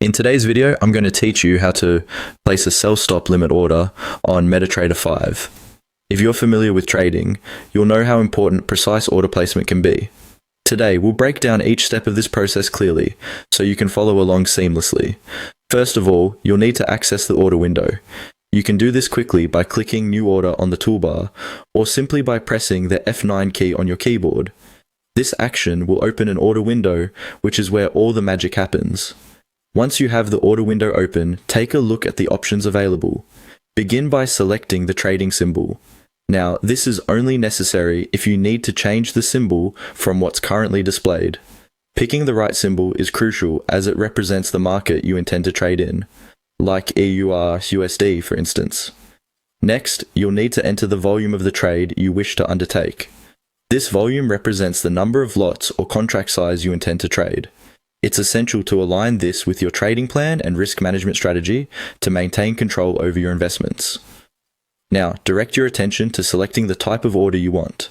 In today's video, I'm going to teach you how to place a sell stop limit order on MetaTrader 5. If you're familiar with trading, you'll know how important precise order placement can be. Today, we'll break down each step of this process clearly, so you can follow along seamlessly. First of all, you'll need to access the order window. You can do this quickly by clicking New Order on the toolbar, or simply by pressing the F9 key on your keyboard. This action will open an order window, which is where all the magic happens. Once you have the order window open, take a look at the options available. Begin by selecting the trading symbol. Now, this is only necessary if you need to change the symbol from what's currently displayed. Picking the right symbol is crucial as it represents the market you intend to trade in, like EUR/USD for instance. Next, you'll need to enter the volume of the trade you wish to undertake. This volume represents the number of lots or contract size you intend to trade. It's essential to align this with your trading plan and risk management strategy to maintain control over your investments. Now, direct your attention to selecting the type of order you want.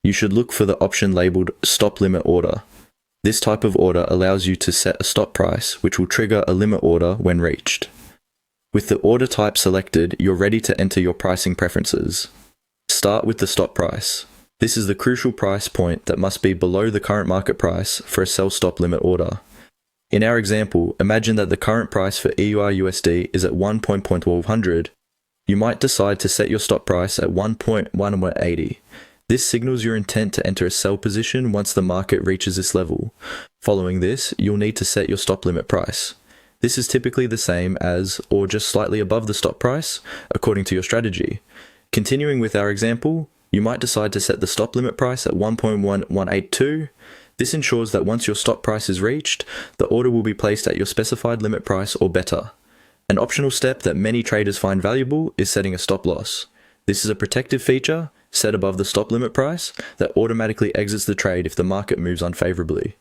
You should look for the option labeled Stop Limit Order. This type of order allows you to set a stop price, which will trigger a limit order when reached. With the order type selected, you're ready to enter your pricing preferences. Start with the stop price. This is the crucial price point that must be below the current market price for a sell stop limit order. In our example, imagine that the current price for EUR/USD is at 1.1200. You might decide to set your stop price at 1.1180. This signals your intent to enter a sell position once the market reaches this level. Following this, you'll need to set your stop limit price. This is typically the same as or just slightly above the stop price, according to your strategy. Continuing with our example, you might decide to set the stop limit price at 1.1182. This ensures that once your stop price is reached, the order will be placed at your specified limit price or better. An optional step that many traders find valuable is setting a stop loss. This is a protective feature set above the stop limit price that automatically exits the trade if the market moves unfavorably.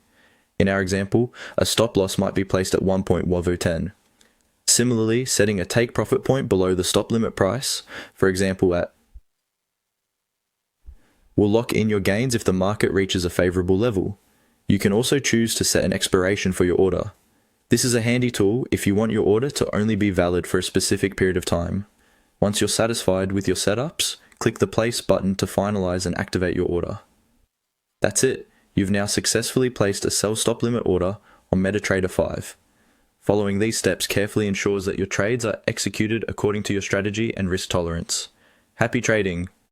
In our example, a stop loss might be placed at 1.1010. Similarly, setting a take profit point below the stop limit price, for example will lock in your gains if the market reaches a favorable level. You can also choose to set an expiration for your order. This is a handy tool if you want your order to only be valid for a specific period of time. Once you're satisfied with your setups, click the Place button to finalize and activate your order. That's it. You've now successfully placed a sell stop limit order on MetaTrader 5. Following these steps carefully ensures that your trades are executed according to your strategy and risk tolerance. Happy trading!